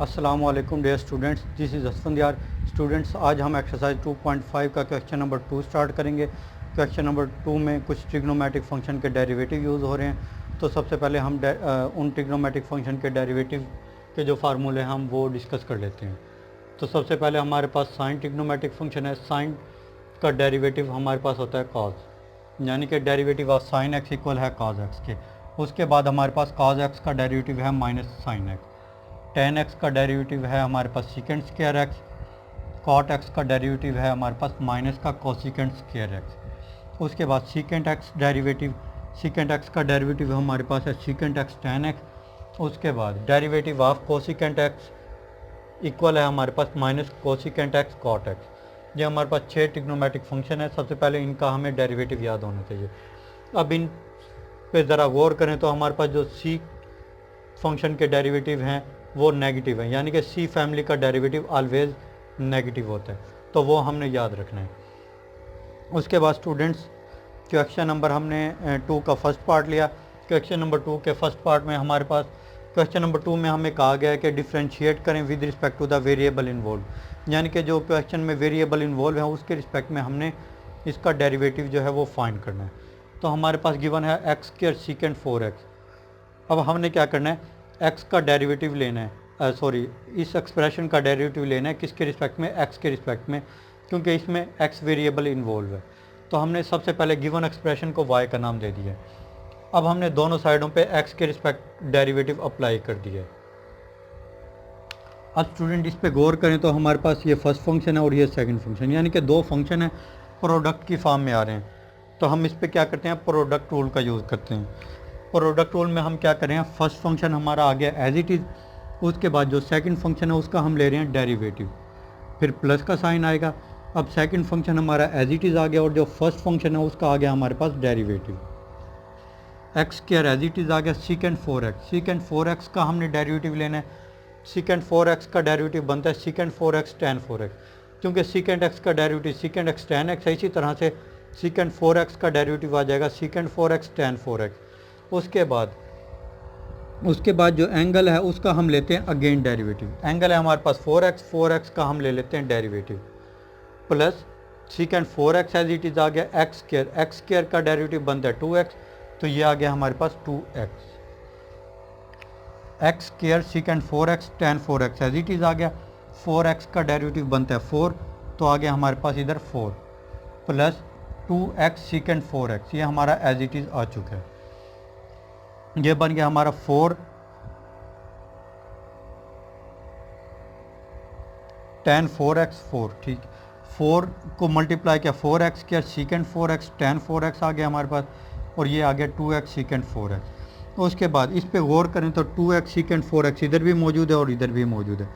अस्सलामुअलैकुम dear students, this is Asfandyar. Students, आज हम एक्सरसाइज 2.5 का क्वेश्चन नंबर 2 स्टार्ट करेंगे। क्वेश्चन नंबर 2 में कुछ ट्रिग्नोमेट्रिक फंक्शन के डेरिवेटिव यूज़ हो रहे हैं। तो सबसे पहले हम उन ट्रिग्नोमेट्रिक फंक्शन के डेरिवेटिव के जो फार्मूले हैं हम वो डिस्कस कर लेते हैं। तो सबसे पहले हमारे पास साइन ट्रिग्नोमेट्रिक फंक्शन है। साइन का डेरिवेटिव हमारे पास होता है कॉज, यानी कि derivative of sine x equal है कॉज एक्स के। उसके बाद हमारे पास कॉज एक्स का डेरिवेटिव है minus sine x. Tan x का डेरिवेटिव है हमारे पास secant square x. Cot x का डेरिवेटिव है हमारे पास माइनस का कोसिकेंट स्क्वायर एक्स। उसके बाद सीकेंट एक्स का डेरिवेटिव हमारे पास है सीकेंट एक्स टेन एक्स। उसके बाद derivative of cosecant x equal है हमारे पास minus cosecant x cot x. ये हमारे पास 6 ट्रिग्नोमेट्रिक फंक्शन है। सबसे पहले इनका हमें डेरिवेटिव याद होना चाहिए। अब इन पे ज़रा गौर करें तो हमारे पास जो सी फंक्शन के डेरिवेटिव हैं वो नेगेटिव है, यानी कि सी फैमिली का डेरिवेटिव ऑलवेज नेगेटिव होता है, तो वो हमने याद रखना है। उसके बाद स्टूडेंट्स, क्वेश्चन नंबर हमने 2 का फर्स्ट पार्ट लिया। क्वेश्चन नंबर 2 के फर्स्ट पार्ट में हमारे पास क्वेश्चन नंबर 2 में हमें कहा गया है कि डिफ्रेंशिएट करें with respect to the variable involve, यानी कि जो क्वेश्चन में वेरिएबल इन्वॉल्व है उसके रिस्पेक्ट में हमने इसका डेरिवेटिव जो है वो फाइंड करना है। तो हमारे पास गिवन है एक्स स्क्वायर सीकेंट 4x। अब हमने क्या करना है, एक्स का डेरिवेटिव लेना है, इस एक्सप्रेशन का डेरिवेटिव लेना है किसके रिस्पेक्ट में, एक्स के रिस्पेक्ट में, क्योंकि इसमें एक्स वेरिएबल इन्वॉल्व है। तो हमने सबसे पहले गिवन एक्सप्रेशन को वाई का नाम दे दिया है। अब हमने दोनों साइडों पे एक्स के रिस्पेक्ट डेरिवेटिव अप्लाई कर दिया है। अब स्टूडेंट इस पे गौर करें तो हमारे पास ये फर्स्ट फंक्शन है और ये सेकंड फंक्शन, यानी कि दो फंक्शन है प्रोडक्ट की फॉर्म में आ रहे हैं। तो हम इस पे क्या करते हैं, प्रोडक्ट रूल का यूज़ करते हैं। प्रोडक्ट रूल में हम क्या करें, फर्स्ट फंक्शन हमारा आ गया एज इट इज़, उसके बाद जो सेकंड फंक्शन है उसका हम ले रहे हैं डेरिवेटिव, फिर प्लस का साइन आएगा। अब सेकंड फंक्शन हमारा एज इट इज़ आ गया और जो फर्स्ट फंक्शन है उसका आ गया हमारे पास derivative. X square as it is आ गया सीकेंट 4x। सीकेंट 4x का हमने डेरिवेटिव लेना है। सीकेंट 4x का डेरिवेटिव बनता है सीकेंट 4x tan 4x, क्योंकि सीकेंट x का derivative secant x tan x है, इसी तरह से सीकेंट 4x का डेरिवेटिव आ जाएगा सीकेंट 4x tan 4x। उसके बाद जो एंगल है उसका हम लेते हैं अगेन डेरिवेटिव। एंगल है हमारे पास 4x का हम ले लेते हैं derivative, plus secant 4x as it is आ गया एक्स स्क्वायर का डेरिवेटिव बनता है 2x, तो ये आ गया हमारे पास 2x। X square secant 4x tan 4x as it is आ गया, 4x का डेरिवेटिव बनता है 4, तो आ गया हमारे पास इधर 4, प्लस 2x सीकेंट 4x, ये हमारा एज इट इज़ आ चुका है। ये बन गया हमारा 4 tan 4x 4, ठीक। 4 को मल्टीप्लाई किया 4x square secant 4x tan 4x आ गया हमारे पास, और ये आ गया 2x सीकेंट 4x। उसके बाद इस पे गौर करें तो 2x सीकेंट 4x इधर भी मौजूद है और इधर भी मौजूद है।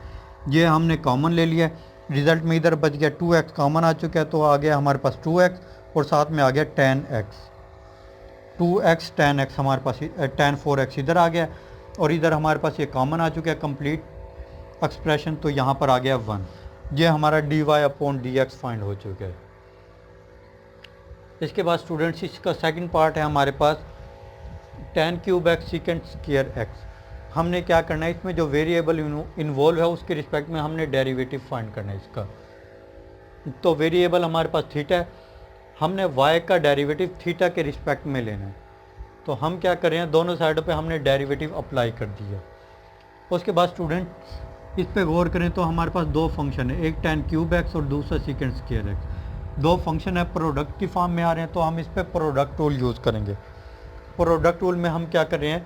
ये हमने कॉमन ले लिया है, रिज़ल्ट में इधर बच गया 2x कॉमन आ चुका है, तो आ गया हमारे पास 2x और साथ में आ गया tan x। 2x tan x हमारे पास tan 4x इधर आ गया, और इधर हमारे पास ये कॉमन आ चुका है कंप्लीट एक्सप्रेशन, तो यहाँ पर आ गया 1। ये हमारा dy/dx फाइंड हो चुका है। इसके बाद स्टूडेंट्स इसका सेकंड पार्ट है हमारे पास tan cube x secant square x। हमने क्या करना है, इसमें जो वेरिएबल इन्वॉल्व है उसके रिस्पेक्ट में हमने डेरिवेटिव फाइंड करना है इसका। तो वेरिएबल हमारे पास थीटा है, हमने y का डेरिवेटिव थीटा के रिस्पेक्ट में लेना है। तो हम क्या कर रहे हैं, दोनों साइडों पे हमने डेरिवेटिव अप्लाई कर दिया। उसके बाद स्टूडेंट इस पे गौर करें तो हमारे पास दो फंक्शन है, एक tan क्यूब x और दूसरा सीकेंट स्क्वायर x। दो फंक्शन है प्रोडक्ट की फॉर्म में आ रहे हैं, तो हम इस पे प्रोडक्ट रूल यूज़ करेंगे। प्रोडक्ट रूल में हम क्या कर रहे हैं,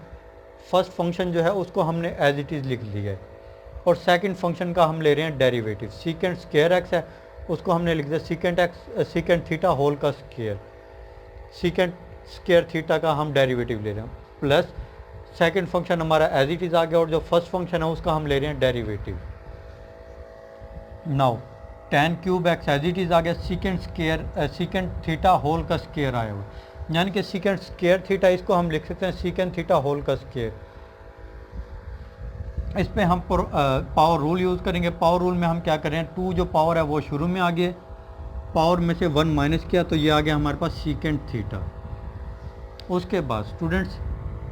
फर्स्ट फंक्शन जो है उसको हमने एज इट इज़ लिख लिया है, और सेकंड फंक्शन का हम ले रहे हैं डेरिवेटिव। सीकेंट स्क्वायर x है, उसको हमने लिख दिया सीकेंट थीटा होल का स्क्वायर। सीकेंट स्क्वायर थीटा का हम डेरिवेटिव ले रहे हैं, प्लस सेकंड फंक्शन हमारा एज इट इज़ आ गया, और जो फर्स्ट फंक्शन है उसका हम ले रहे हैं derivative. Now tan cube x as it is आ गया, सीकेंट थीटा होल का स्क्वायर आया हुआ, यानी कि सीकेंट स्क्वायर थीटा, इसको हम लिख सकते हैं सीकेंट थीटा होल का स्क्वायर। इस पे हम पावर रूल यूज़ करेंगे। पावर रूल में हम क्या करें, 2 जो पावर है वो शुरू में आ गया, पावर में से 1 माइनस किया, तो ये आ गया हमारे पास सीकेंट थीटा। उसके बाद स्टूडेंट्स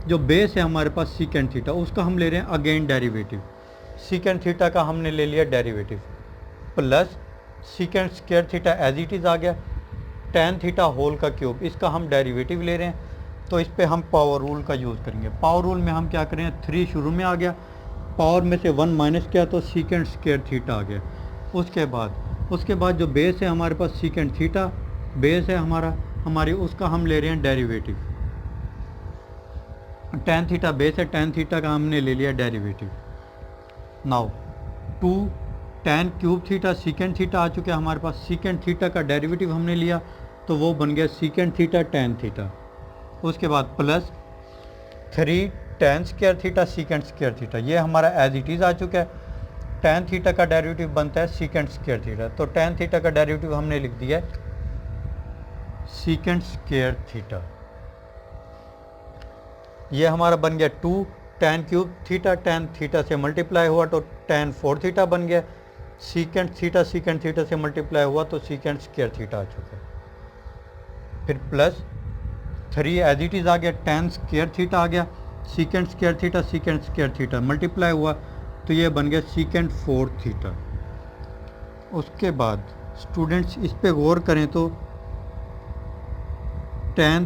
जो बेस है हमारे पास सीकेंट थीटा, उसका हम ले रहे हैं अगेन डेरिवेटिव। सीकेंट थीटा का हमने ले लिया derivative, plus secant square theta as it is आ गया, tan थीटा होल का क्यूब, इसका हम डेरिवेटिव ले रहे हैं तो इस पे हम पावर रूल का यूज़ करेंगे। पावर रूल में हम क्या करें, 3 शुरू में आ गया, पावर में से 1 माइनस किया तो सीकेंट स्क्वायर थीटा आ गया। उसके बाद जो बेस है हमारे पास सीकेंट थीटा बेस है हमारी उसका हम ले रहे हैं डेरिवेटिव। tan थीटा बेस है, tan थीटा का हमने ले लिया derivative. Now 2 tan cube theta secant theta आ चुका है हमारे पास, सीकेंट थीटा का डेरिवेटिव हमने लिया तो वो बन गया सीकेंट थीटा tan थीटा। उसके बाद plus 3 tan square theta secant square theta, ये हमारा एज इट इज़ आ चुका है। tan थीटा का डेरिवेटिव बनता है सीकेंट स्क्वायर थीटा, तो tan थीटा का डेरिवेटिव हमने लिख दिया है सीकेंट स्क्वायर थीटा। ये हमारा बन गया 2 tan क्यूब थीटा से मल्टीप्लाई हुआ तो tan 4 थीटा बन गया, सीकेंट थीटा से मल्टीप्लाई हुआ तो सीकेंट स्क्वायर थीटा आ चुका है। फिर प्लस 3 एज इट इज़ आ गया, tan स्क्वायर थीटा आ गया, सीकेंट स्क्वायर थीटा मल्टीप्लाई हुआ तो ये बन गया सीकेंट 4 थीटा। उसके बाद स्टूडेंट्स इस पे गौर करें तो tan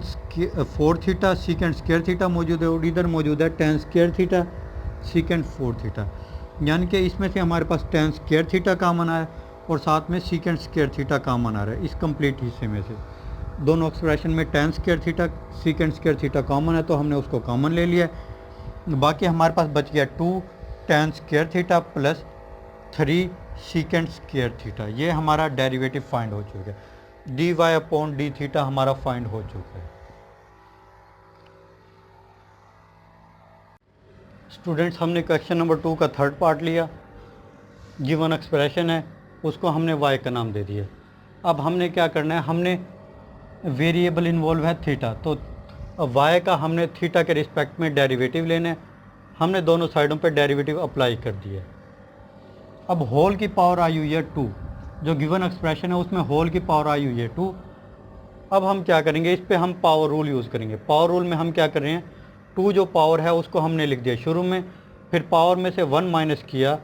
4 theta secant square theta मौजूद है और इधर मौजूद है tan square theta secant 4 theta, यानी कि इसमें से हमारे पास tan स्क्वायर थीटा कॉमन आया और साथ में सीकेंट स्क्वायर थीटा कॉमन आ रहा है। इस कंप्लीट हिस्से में से दोनों एक्सप्रेशन में tan square theta secant square theta common है तो हमने उसको कॉमन ले लिया। बाकी हमारे पास बच गया 2 tan square theta plus 3 secant square theta, ये हमारा डेरिवेटिव फाइंड हो चुका है। dy अपॉन डी थीटा हमारा फाइंड हो चुका है। स्टूडेंट्स हमने क्वेश्चन नंबर 2 का थर्ड पार्ट लिया, गिवन एक्सप्रेशन है उसको हमने y का नाम दे दिया। अब हमने क्या करना है, हमने वेरिएबल इन्वॉल्व है थीटा, तो y का हमने थीटा के रिस्पेक्ट में डेरिवेटिव लेना है। हमने दोनों साइडों पे डेरिवेटिव अप्लाई कर दिया। अब होल की पावर आई हुई है 2, जो गिवन एक्सप्रेशन है उसमें होल की पावर आई हुई है 2। अब हम क्या करेंगे, इस पे हम पावर रूल यूज़ करेंगे। पावर रूल में हम क्या कर रहे हैं, 2 जो पावर है उसको हमने लिख दिया शुरू में, फिर पावर में से 1 माइनस किया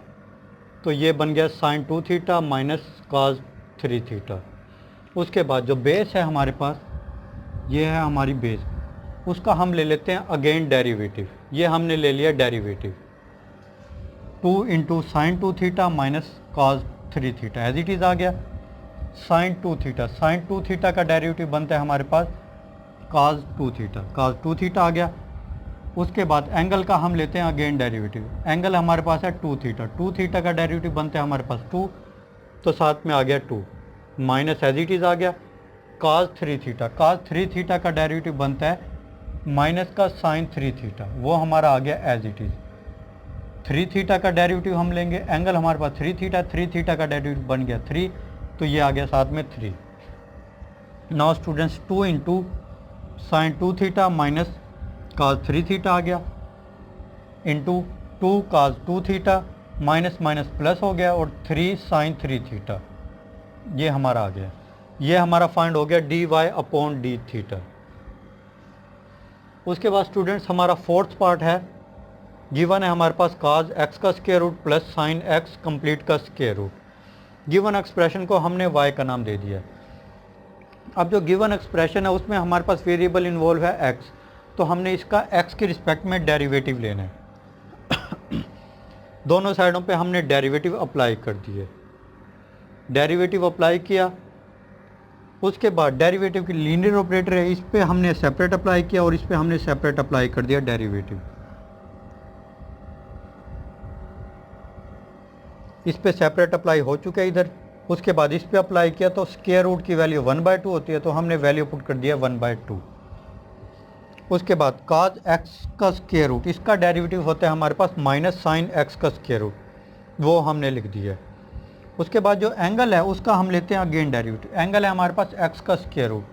तो ये बन गया sine 2 theta minus cos 3 theta. उसके बाद जो बेस है हमारे पास, ये है हमारी बेस, उसका हम ले लेते हैं अगेन डेरिवेटिव। ये हमने ले लिया derivative 2 into sine 2 theta minus cos 3 theta as it is आ गया। साइन 2 थीटा का डेरिवेटिव बनता है हमारे पास कॉस 2 थीटा आ गया। उसके बाद एंगल का हम लेते हैं अगेन डेरिवेटिव, एंगल हमारे पास है 2 थीटा का डेरिवेटिव बनता है हमारे पास 2, तो साथ में आ गया 2 माइनस एज इट इज़ आ गया कॉस 3 थीटा का डेरिवेटिव बनता है माइनस का साइन 3 थीटा, वो हमारा आ गया एज इट इज़। 3 थीटा का डेरिवेटिव हम लेंगे, एंगल हमारे पास 3 थीटा का डेरिवेटिव बन गया 3, तो ये आ गया साथ में 3। Now students 2 into sine 2 theta minus cos 3 theta आ गया into 2 cos 2 theta minus minus plus हो गया और 3 साइन 3 थीटा, ये हमारा आ गया। ये हमारा फाइंड हो गया dy अपॉन डी थीटा। उसके बाद स्टूडेंट्स हमारा फोर्थ पार्ट है, गिवन है हमारे पास cos x का square root plus sine x complete का स्क्वायर रूट। गिवन एक्सप्रेशन को हमने y का नाम दे दिया। अब जो गिवन एक्सप्रेशन है उसमें हमारे पास वेरिएबल इन्वॉल्व है x, तो हमने इसका x के रिस्पेक्ट में डेरिवेटिव लेना है। दोनों साइडों पे हमने डेरिवेटिव अप्लाई कर दिए, डेरिवेटिव अप्लाई किया। उसके बाद डेरिवेटिव की लीनियर ऑपरेटर है, इस पे हमने सेपरेट अप्लाई किया और इस पे हमने सेपरेट अप्लाई कर दिया डेरिवेटिव। इस पे सेपरेट अप्लाई हो चुका है इधर। उसके बाद इस पे अप्लाई किया तो स्क्वायर रूट की वैल्यू 1/2 होती है, तो हमने वैल्यू पुट कर दिया 1/2। उसके बाद cos x का स्क्वायर रूट, इसका डेरिवेटिव होता है हमारे पास माइनस साइन x का स्क्वायर रूट, वो हमने लिख दिया। उसके बाद जो एंगल है उसका हम लेते हैं अगेन डेरिवेटिव। एंगल है हमारे पास x का स्क्वायर रूट,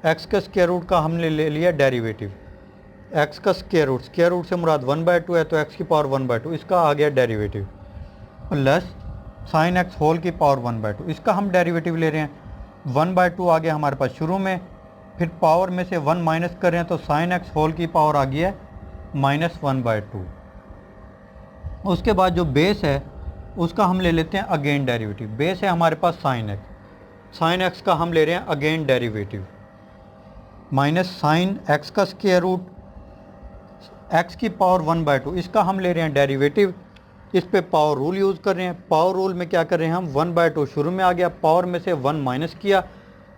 x का स्क्वायर रूट का हमने ले लिया डेरिवेटिव। x का स्क्वायर रूट से मुराद 1/2 है, तो x की पावर 1/2, इसका आ गया derivative plus sine x whole की पावर 1/2, इसका हम डेरिवेटिव ले रहे हैं। 1/2 आ गया हमारे पास शुरू में, फिर पावर में से 1 माइनस कर रहे हैं तो साइन x होल की पावर आ गई है -1/2। उसके बाद जो बेस है उसका हम ले लेते हैं अगेन डेरिवेटिव। बेस है हमारे पास साइन एक्स, साइन एक्स का हम ले रहे हैं again derivative minus sine x का स्क्वायर रूट एक्स की पावर 1/2, इसका हम ले रहे हैं डेरिवेटिव। इस पे पावर रूल यूज़ कर रहे हैं। पावर रूल में क्या कर रहे हैं हम, 1/2 शुरू में आ गया, पावर में से 1 माइनस किया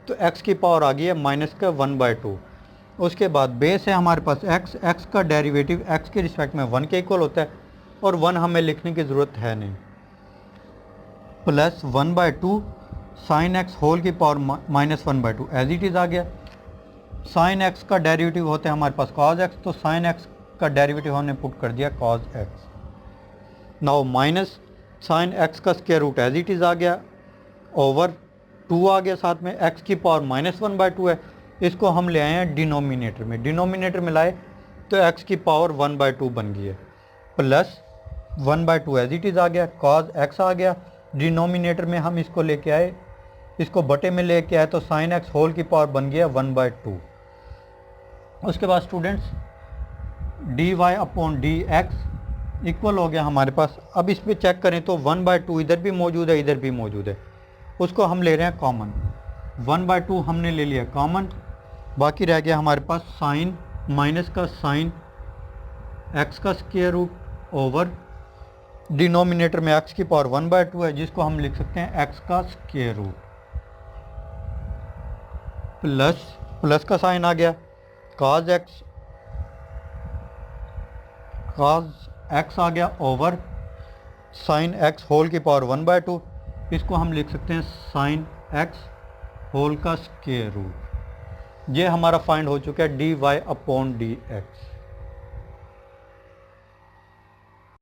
तो x की पावर आ गई है माइनस का 1/2। उसके बाद बेस है हमारे पास x, x का डेरिवेटिव x के रिस्पेक्ट में 1 के इक्वल होता है और 1 हमें लिखने की ज़रूरत है नहीं, प्लस 1/2 साइन एक्स होल की power minus 1/2 as it is आ गया। साइन एक्स का डेरिवेटिव होता है हमारे पास cos x, तो साइन एक्स का डेरिवेटिव हमने पुट कर दिया cos x। Now minus sine x का square root as it is आ गया, ओवर 2 आ गया, साथ में x की पावर माइनस 1/2 है, इसको हम ले आए हैं डिनोमिनेटर में। डिनोमिनेटर में लाए तो x की पावर 1/2 बन गई है, प्लस 1/2 एज इट इज़ आ गया, cos x आ गया। डिनोमिनेटर में हम इसको लेके आए, इसको बटे में लेके आए तो साइन एक्स होल की पावर बन गया 1/2। उसके बाद स्टूडेंट्स dy/dx इक्वल हो गया हमारे पास। अब इस पे चेक करें तो 1/2 इधर भी मौजूद है, इधर भी मौजूद है, उसको हम ले रहे हैं कॉमन। 1/2 हमने ले लिया कॉमन, बाकी रह गया हमारे पास साइन माइनस का साइन एक्स का स्क्वायर रूट ओवर डिनोमिनेटर में x की पावर 1/2 है, जिसको हम लिख सकते हैं x का स्क्वायर रूट, प्लस का साइन आ गया cos x आ गया ओवर साइन x होल की पावर 1/2, इसको हम लिख सकते हैं साइन x होल का स्क्वायर रूट। ये हमारा फाइंड हो चुका है dy/dx।